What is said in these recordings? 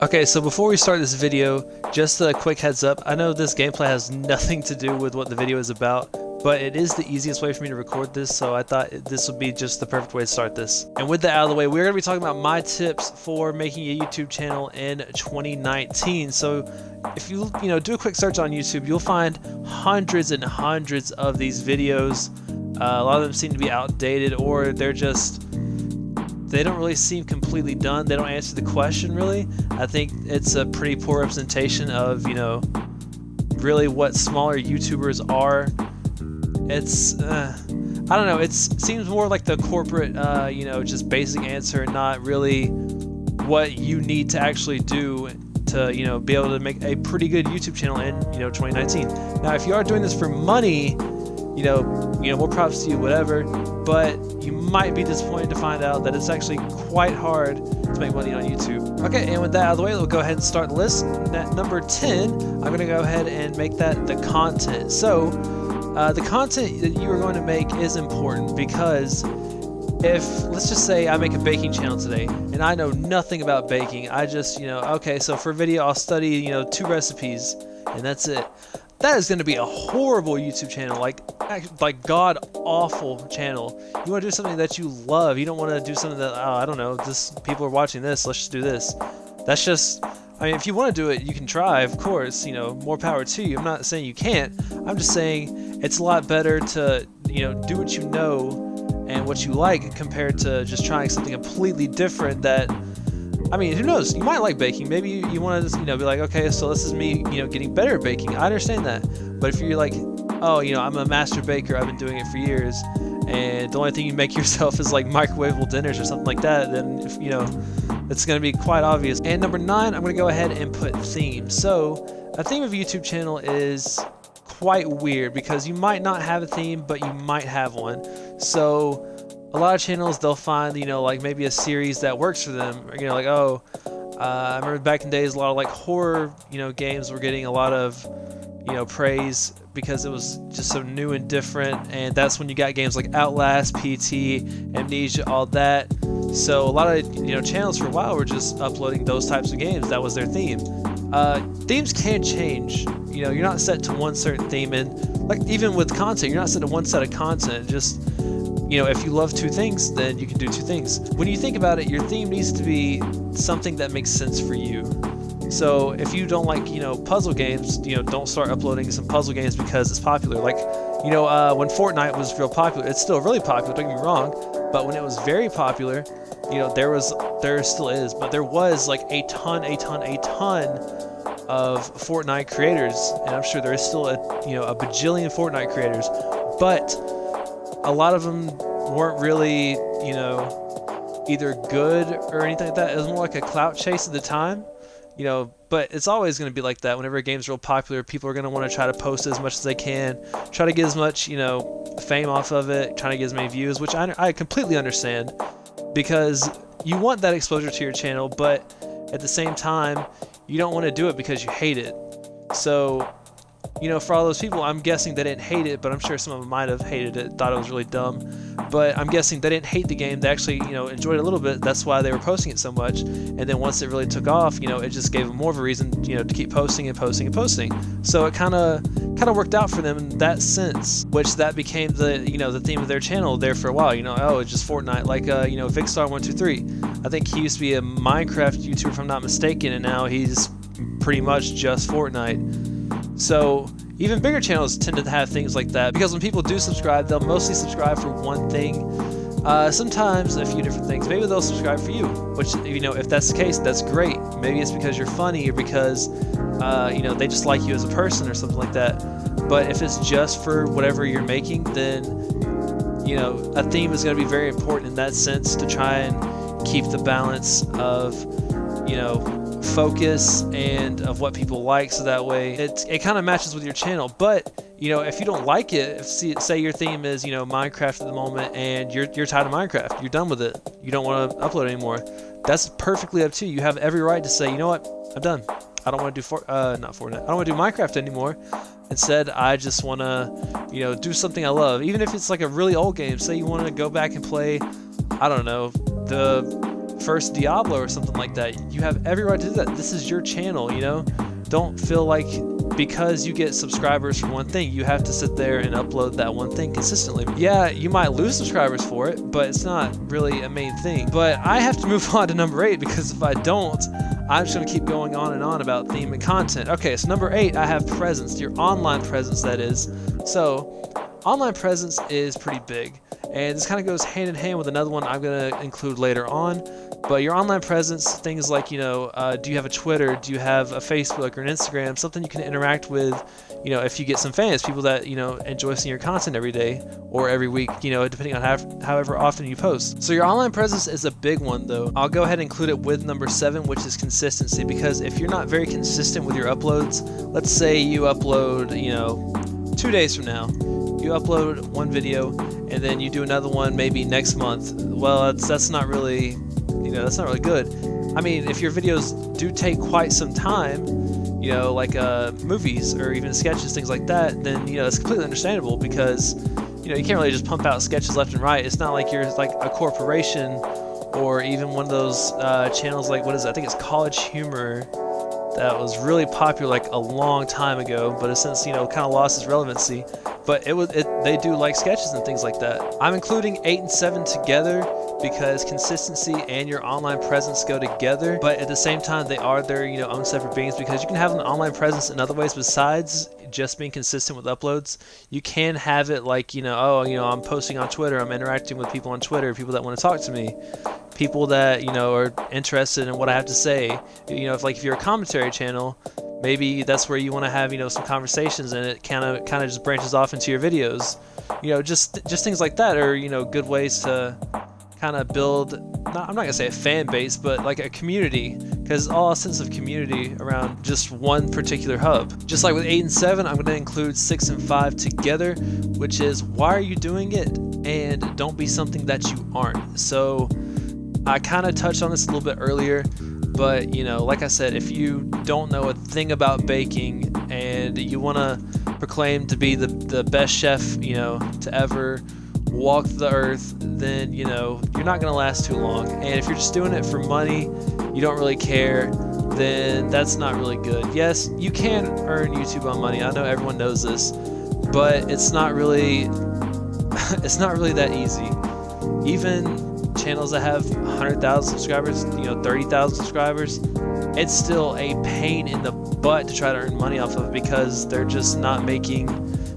Okay, so before we start this video, just a quick heads up. I know this gameplay has nothing to do with what the video is about, but it is the easiest way for me to record this, so I thought this would be just the perfect way to start this. And with that out of the way, we're going to be talking about my tips for making a YouTube channel in 2019. So if you do a quick search on YouTube, you'll find hundreds and hundreds of these videos. A lot of them seem to be outdated, or they don't really seem completely done. They don't answer the question really. I think it's a pretty poor representation of, really what smaller YouTubers are. It's, I don't know, it seems more like the corporate, just basic answer, not really what you need to actually do to, be able to make a pretty good YouTube channel in, 2019. Now, if you are doing this for money, more props to you, whatever, but you might be disappointed to find out that it's actually quite hard to make money on YouTube. Okay, and with that out of the way, we'll go ahead and start the list. At number 10, I'm going to go ahead and make that the content. So, the content that you are going to make is important because if, let's just say I make a baking channel today, and I know nothing about baking, I just, okay, so for a video I'll study, 2 recipes, and that's it. That is going to be a horrible YouTube channel, like god-awful channel. You want to do something that you love. You don't want to do something that, I don't know, people are watching this, let's just do this. That's just, if you want to do it, you can try, of course, more power to you. I'm not saying you can't. I'm just saying it's a lot better to, do what you know and what you like compared to just trying something completely different that, who knows? You might like baking. Maybe you want to just, be like, okay, so this is me, getting better at baking. I understand that. But if you're like, oh, I'm a master baker, I've been doing it for years, and the only thing you make yourself is like microwavable dinners or something like that, then, it's going to be quite obvious. And number 9, I'm going to go ahead and put themes. So a theme of a YouTube channel is quite weird because you might not have a theme, but you might have one. So a lot of channels, they'll find, like maybe a series that works for them. Like, oh, I remember back in days, a lot of like horror, games were getting a lot of, praise because it was just so new and different. And that's when you got games like Outlast, PT, Amnesia, all that. So a lot of, channels for a while were just uploading those types of games. That was their theme. Themes can change. You're not set to one certain theme, and like even with content, you're not set to one set of content. Just if you love 2 things, then you can do 2 things. When you think about it, your theme needs to be something that makes sense for you. So if you don't like, puzzle games, don't start uploading some puzzle games because it's popular. Like, when Fortnite was real popular, it's still really popular, don't get me wrong, but when it was very popular, there still is, but there was like a ton of Fortnite creators, and I'm sure there is still a bajillion Fortnite creators, but a lot of them weren't really, either good or anything like that. It was more like a clout chase at the time, but it's always going to be like that. Whenever a game's real popular, people are going to want to try to post as much as they can, try to get as much, fame off of it, trying to get as many views, which I completely understand, because you want that exposure to your channel, but at the same time, you don't want to do it because you hate it. So, for all those people, I'm guessing they didn't hate it, but I'm sure some of them might have hated it, thought it was really dumb. But I'm guessing they didn't hate the game. They actually, enjoyed it a little bit. That's why they were posting it so much. And then once it really took off, it just gave them more of a reason, to keep posting and posting and posting. So it kind of worked out for them in that sense, which that became the, the theme of their channel there for a while. Oh, it's just Fortnite, like, Vicstar123. I think he used to be a Minecraft YouTuber, if I'm not mistaken, and now he's pretty much just Fortnite. So even bigger channels tend to have things like that, because when people do subscribe, they'll mostly subscribe for one thing, sometimes a few different things. Maybe they'll subscribe for you, which, if that's the case, that's great. Maybe it's because you're funny, or because they just like you as a person or something like that. But if it's just for whatever you're making, then a theme is going to be very important in that sense, to try and keep the balance of focus and of what people like, so that way it kind of matches with your channel. But if you don't like it, say your theme is Minecraft at the moment, and you're tired of Minecraft, you're done with it, you don't want to upload anymore, that's perfectly up to you. You have every right to say, what, I'm done, I don't want to do not Fortnite, I don't want to do Minecraft anymore. Instead, I just want to do something I love, even if it's like a really old game. Say you want to go back and play, I don't know, the first Diablo or something like that. You have every right to do that. This is your channel, you know? Don't feel like because you get subscribers for one thing, you have to sit there and upload that one thing consistently. Yeah, you might lose subscribers for it, but it's not really a main thing. But I have to move on to number 8, because if I don't, I'm just going to keep going on and on about theme and content. Okay, so number 8, I have presence, your online presence, that is. So, online presence is pretty big, and this kind of goes hand in hand with another one I'm going to include later on. But your online presence, things like, you know, do you have a Twitter, do you have a Facebook or an Instagram, something you can interact with, you know, if you get some fans, people that, you know, enjoy seeing your content every day or every week, you know, depending on however often you post. So your online presence is a big one, though. I'll go ahead and include it with number 7, which is consistency, because if you're not very consistent with your uploads, let's say you upload, you know, 2 days from now, you upload one video and then you do another one maybe next month. Well, that's not really, you know, that's not really good. I mean, if your videos do take quite some time, you know, like movies or even sketches, things like that, then, you know, it's completely understandable, because, you know, you can't really just pump out sketches left and right. It's not like you're like a corporation or even one of those channels like, what is it? I think it's College Humor, that was really popular like a long time ago, but has since, you know, kind of lost its relevancy. But they do like sketches and things like that. I'm including 8 and 7 together because consistency and your online presence go together, but at the same time they are their, you know, own separate beings, because you can have an online presence in other ways besides just being consistent with uploads. You can have it like, you know, oh, you know, I'm posting on Twitter, I'm interacting with people on Twitter, people that want to talk to me, people that, you know, are interested in what I have to say. You know, if you're a commentary channel, maybe that's where you want to have, you know, some conversations, and it kind of just branches off into your videos. You know, just things like that are, you know, good ways to kind of build, I'm not gonna say a fan base, but like a community, because it's all a sense of community around just one particular hub. Just like with 8 and 7, I'm gonna include 6 and 5 together, which is, why are you doing it, and don't be something that you aren't. So I kind of touched on this a little bit earlier, but, you know, like I said, if you don't know a thing about baking and you want to proclaim to be the best chef, you know, to ever walk the earth, then, you know, you're not going to last too long. And if you're just doing it for money, you don't really care, then that's not really good. Yes, you can earn YouTube on money. I know everyone knows this, but it's not really it's not really that easy. Even channels that have 100,000 subscribers, you know, 30,000 subscribers, it's still a pain in the butt to try to earn money off of it, because they're just not making,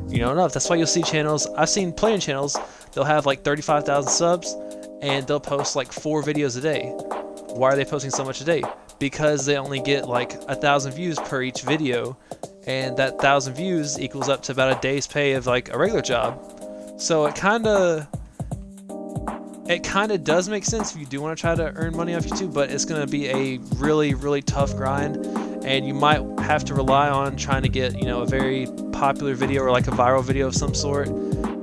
you know, enough. That's why you'll see channels, I've seen plenty of channels, they'll have like 35,000 subs and they'll post like 4 videos a day. Why are they posting so much a day? Because they only get like 1,000 views per each video, and that 1,000 views equals up to about a day's pay of like a regular job. So it kind of does make sense if you do want to try to earn money off YouTube, but it's going to be a really, really tough grind, and you might have to rely on trying to get, you know, a very popular video or like a viral video of some sort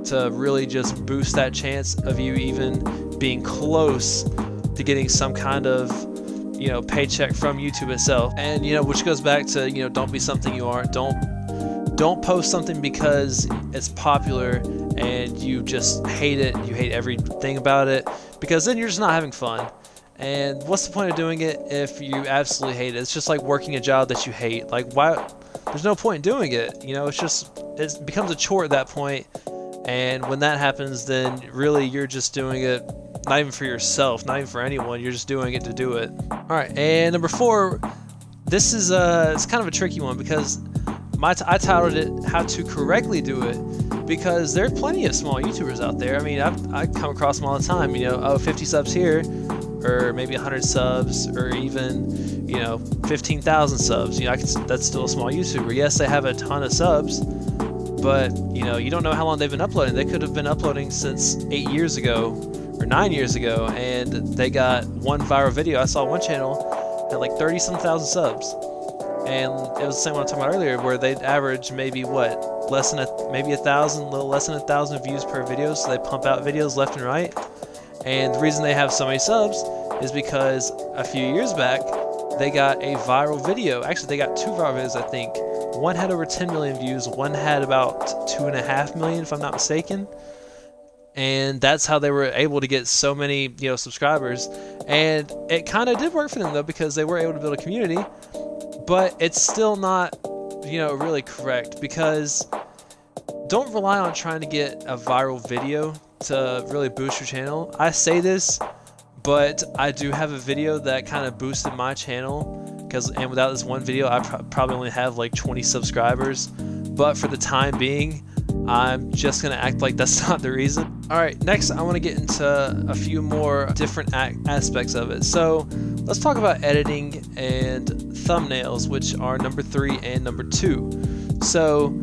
to really just boost that chance of you even being close to getting some kind of, you know, paycheck from YouTube itself. And, you know, which goes back to, you know, don't be something you aren't. Don't post something because it's popular and you just hate it, you hate everything about it, because then you're just not having fun. And what's the point of doing it if you absolutely hate it? It's just like working a job that you hate. Like, why? There's no point in doing it. You know, it becomes a chore at that point. And when that happens, then really you're just doing it not even for yourself, not even for anyone. You're just doing it to do it. All right, and number 4, this is it's kind of a tricky one, because I titled it "How to Correctly Do It," because there are plenty of small YouTubers out there. I mean, I come across them all the time. You know, 50 subs here, or maybe 100 subs, or even, you know, 15,000 subs. You know, that's still a small YouTuber. Yes, they have a ton of subs, but, you know, you don't know how long they've been uploading. They could have been uploading since 8 years ago or 9 years ago, and they got one viral video. I saw one channel had like 30-some thousand subs. And it was the same one I was talking about earlier, where they'd average maybe maybe 1,000, a little less than 1,000 views per video. So they pump out videos left and right. And the reason they have so many subs is because a few years back they got a viral video. Actually, they got 2 viral videos, I think. One had over 10 million views. One had about 2.5 million, if I'm not mistaken. and that's how they were able to get so many, you know, subscribers. And it kind of did work for them though, because they were able to build a community, but it's still not, you know, really correct, because don't rely on trying to get a viral video to really boost your channel. I say this, but I do have a video that kind of boosted my channel, and without this one video I probably only have like 20 subscribers, but for the time being I'm just gonna act like that's not the reason. Alright, next I want to get into a few more different aspects of it. So let's talk about editing and thumbnails, which are number 3 and number 2. So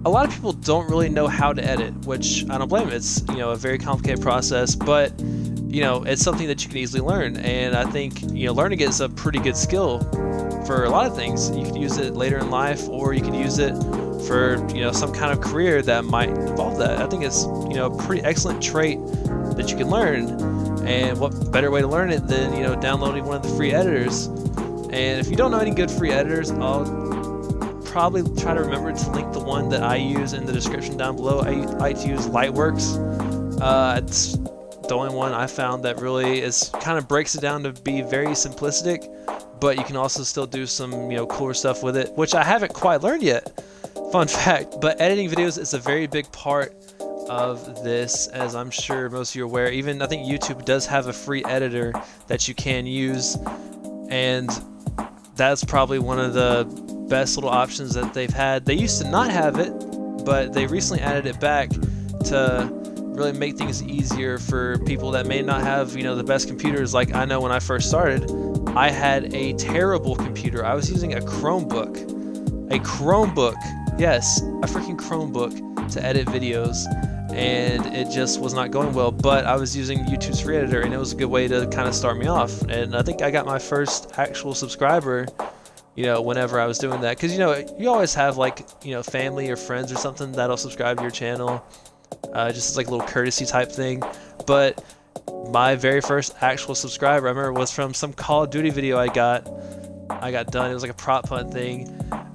a lot of people don't really know how to edit, which I don't blame them. It's, you know, a very complicated process, but you know, it's something that you can easily learn, and I think, you know, learning it is a pretty good skill for a lot of things. You can use it later in life, or you can use it for, you know, some kind of career that might involve that. I think it's, you know, a pretty excellent trait that you can learn, and what better way to learn it than, you know, downloading one of the free editors. And if you don't know any good free editors, I'll probably try to remember to link the one that I use in the description down below. I like to use Lightworks. It's the only one I found that really is kind of breaks it down to be very simplistic, but you can also still do some, you know, cooler stuff with it, which I haven't quite learned yet. Fun fact, but editing videos is a very big part of this, as I'm sure most of you are aware. Even I think YouTube does have a free editor that you can use, and that's probably one of the best little options that they've had. They used to not have it, but they recently added it back to really make things easier for people that may not have, you know, the best computers. Like I know when I first started, I had a terrible computer. I was using a Chromebook. Yes, a freaking Chromebook to edit videos, and it just was not going well. But I was using YouTube's free editor, and it was a good way to kind of start me off. And I think I got my first actual subscriber, you know, whenever I was doing that, because, you know, you always have, like, you know, family or friends or something that'll subscribe to your channel, just as like a little courtesy type thing. But my very first actual subscriber, I remember, was from some Call of Duty video I got done. It was like a prop hunt thing,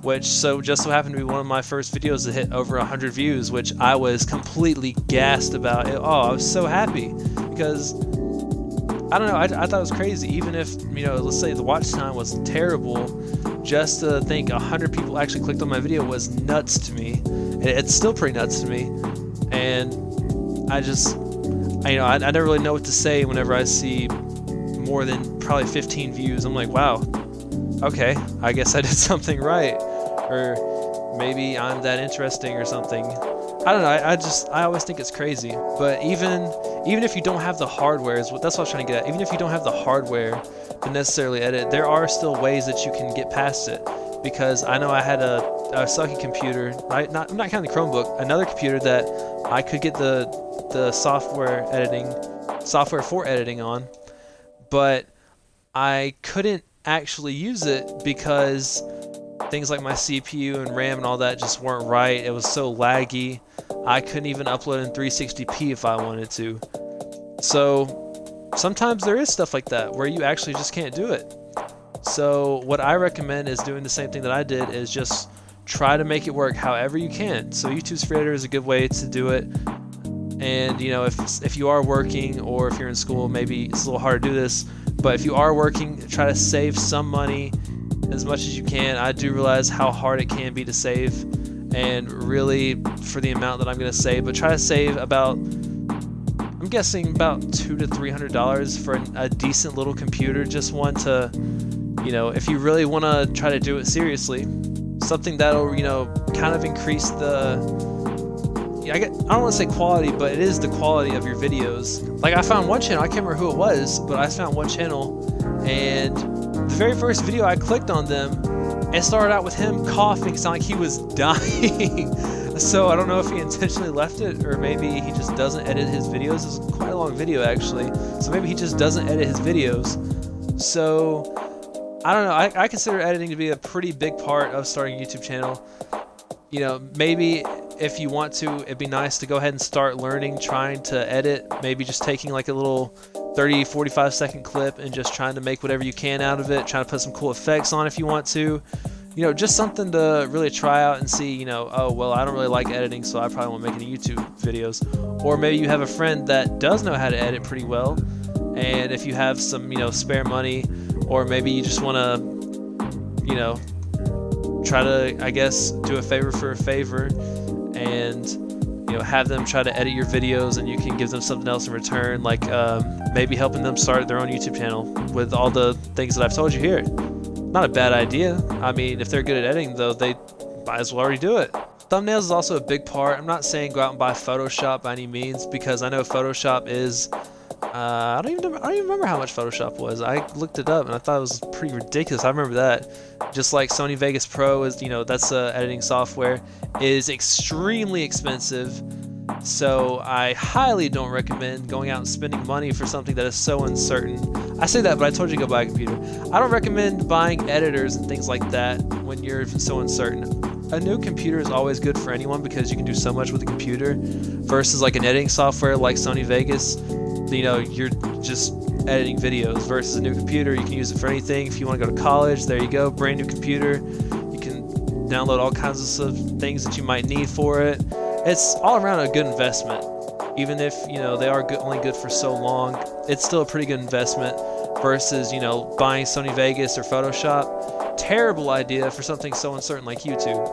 which just so happened to be one of my first videos that hit over 100 views, which I was completely gassed about. I was so happy, because I don't know, I thought it was crazy. Even if, you know, let's say the watch time was terrible, just to think 100 people actually clicked on my video was nuts to me. And it's still pretty nuts to me. And you know, I never really know what to say whenever I see more than probably 15 views. I'm like, wow, okay, I guess I did something right, or maybe I'm that interesting or something. I don't know. I always think it's crazy. But even if you don't have the hardware, that's what I was trying to get at. Even if you don't have the hardware to necessarily edit, there are still ways that you can get past it. Because I know I had a sucky computer, right? I'm not counting the Chromebook. Another computer that I could get the software for editing on, but I couldn't actually use it because things like my CPU and RAM and all that just weren't right. It was so laggy. I couldn't even upload in 360p if I wanted to. So sometimes there is stuff like that where you actually just can't do it. So what I recommend is doing the same thing that I did, is just try to make it work however you can. So YouTube's free editor is a good way to do it. And, you know, if you are working, or if you're in school, maybe it's a little hard to do this, but if you are working, try to save some money as much as you can. I do realize how hard it can be to save, and really for the amount that I'm going to save, but try to save about, I'm guessing about $200 to $300 for a decent little computer, just one to, you know, if you really want to try to do it seriously, something that'll, you know, kind of increase the, I don't want to say quality, but it is the quality of your videos. Like I found one channel, I can't remember who it was, but I found one channel, and the very first video I clicked on them, it started out with him coughing, sounded like he was dying. So I don't know if he intentionally left it, or maybe he just doesn't edit his videos. It's quite a long video actually, so maybe he just doesn't edit his videos. So I don't know, I consider editing to be a pretty big part of starting a YouTube channel. You know, maybe if you want to, it'd be nice to go ahead and start learning, trying to edit, maybe just taking like a little 30-45 second clip and just trying to make whatever you can out of it, trying to put some cool effects on if you want to, you know, just something to really try out and see, you know, oh, well, I don't really like editing, so I probably won't make any YouTube videos. Or maybe you have a friend that does know how to edit pretty well, and if you have some, you know, spare money, or maybe you just want to, you know, try to, I guess, do a favor for a favor, and, you know, have them try to edit your videos, and you can give them something else in return, like maybe helping them start their own YouTube channel with all the things that I've told you here. Not a bad idea. I mean, if they're good at editing, though, they might as well already do it. Thumbnails is also a big part. I'm not saying go out and buy Photoshop by any means, because I know Photoshop is, I don't even remember how much Photoshop was. I looked it up and I thought it was pretty ridiculous. I remember that. Just like Sony Vegas Pro is, you know, that's editing software, is extremely expensive. So I highly don't recommend going out and spending money for something that is so uncertain. I say that, but I told you to go buy a computer. I don't recommend buying editors and things like that when you're so uncertain. A new computer is always good for anyone because you can do so much with a computer versus like an editing software like Sony Vegas. You know, you're just editing videos versus a new computer. You can use it for anything. If you want to go to college, there you go, brand new computer. You can download all kinds of things that you might need for it. It's all around a good investment. Even if, you know, they are only good for so long, it's still a pretty good investment versus, you know, buying Sony Vegas or Photoshop. Terrible idea for something so uncertain like YouTube.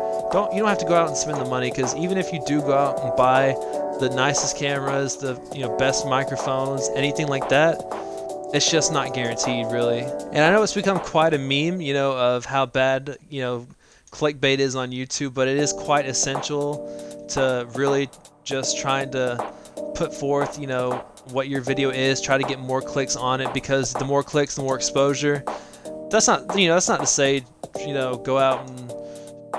You don't have to go out and spend the money, because even if you do go out and buy the nicest cameras, the, you know, best microphones, anything like that, it's just not guaranteed, really. And I know it's become quite a meme, you know, of how bad, you know, clickbait is on YouTube, but it is quite essential to really just trying to put forth, you know, what your video is, try to get more clicks on it, because the more clicks, the more exposure. That's not, you know, that's not to say, you know, go out and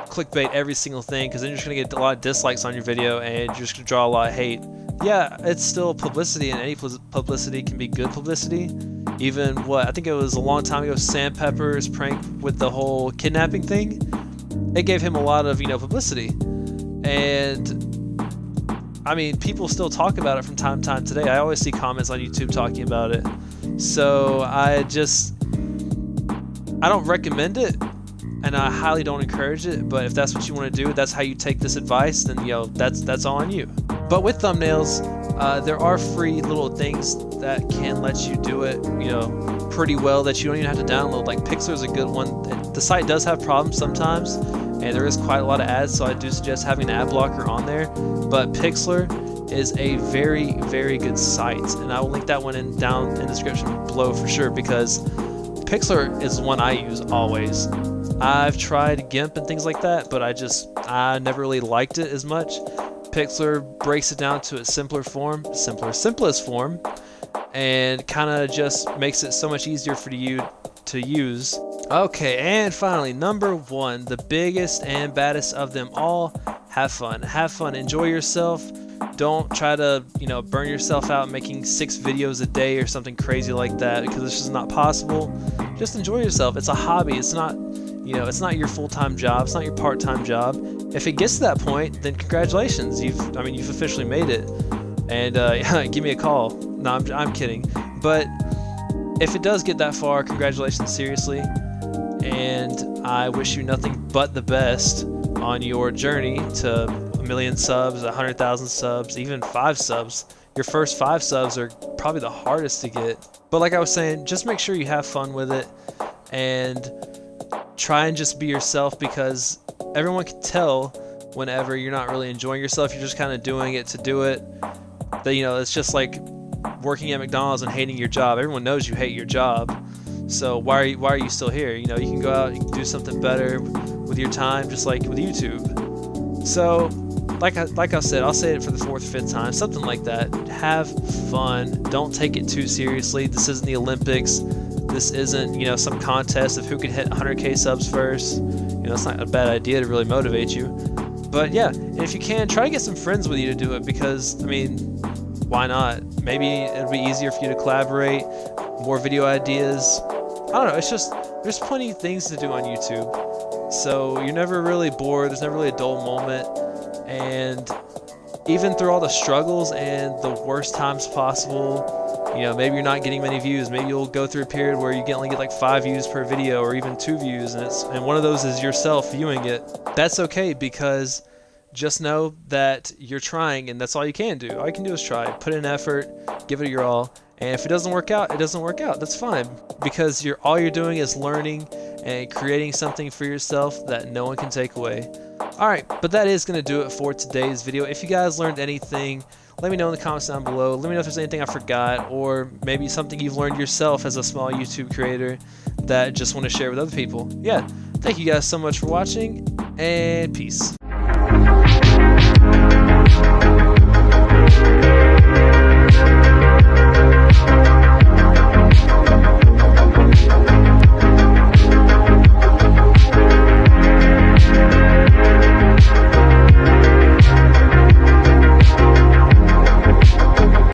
clickbait every single thing, because then you're just going to get a lot of dislikes on your video and you're just going to draw a lot of hate. Yeah, it's still publicity, and any publicity can be good publicity. Even I think it was a long time ago, Sam Pepper's prank with the whole kidnapping thing, it gave him a lot of, you know, publicity. And I mean, people still talk about it from time to time today. I always see comments on YouTube talking about it. So I don't recommend it, and I highly don't encourage it. But if that's what you want to do, that's how you take this advice, then, you know, that's all on you. But with thumbnails, there are free little things that can let you do it, you know, pretty well, that you don't even have to download. Like Pixlr is a good one. The site does have problems sometimes, and there is quite a lot of ads, so I do suggest having an ad blocker on there. But Pixlr is a very, very good site, and I will link that one down in the description below for sure, because Pixlr is the one I use always. I've tried GIMP and things like that, but I never really liked it as much. Pixlr breaks it down to its simplest form, and kind of just makes it so much easier for you to use. Okay, and finally, number one, the biggest and baddest of them all: have fun. Have fun, enjoy yourself. Don't try to, you know, burn yourself out making 6 videos a day or something crazy like that, because it's just not possible. Just enjoy yourself. It's a hobby. It's not, you know, it's not your full-time job. It's not your part-time job. If it gets to that point, then congratulations. You've officially made it. And give me a call. No, I'm kidding. But if it does get that far, congratulations, seriously. And I wish you nothing but the best on your journey to 1 million subs, 100,000 subs, even 5 subs. Your first 5 subs are probably the hardest to get. But like I was saying, just make sure you have fun with it and try and just be yourself, because everyone can tell whenever you're not really enjoying yourself. You're just kind of doing it to do it. That, you know, it's just like working at McDonald's and hating your job. Everyone knows you hate your job. So why are you still here? You know, you can go out and you can do something better with your time, just like with YouTube. So like I said, I'll say it for the 4th or 5th time, something like that. Have fun. Don't take it too seriously. This isn't the Olympics. This isn't, you know, some contest of who can hit 100K subs first. You know, it's not a bad idea to really motivate you. But yeah, and if you can, try to get some friends with you to do it, because, I mean, why not? Maybe it'll be easier for you to collaborate, more video ideas. I don't know, it's just, there's plenty of things to do on YouTube. So you're never really bored, there's never really a dull moment. And even through all the struggles and the worst times possible, You know, maybe you're not getting many views. Maybe you'll go through a period where you only get like 5 views per video, or even 2 views, and one of those is yourself viewing it. That's okay, because just know that you're trying, and that's all you can do. All you can do is try. Put in effort, give it your all, and if it doesn't work out, it doesn't work out. That's fine, because all you're doing is learning and creating something for yourself that no one can take away. Alright, but that is going to do it for today's video. If you guys learned anything, let me know in the comments down below. Let me know if there's anything I forgot, or maybe something you've learned yourself as a small YouTube creator that just want to share with other people. Yeah, thank you guys so much for watching, and peace.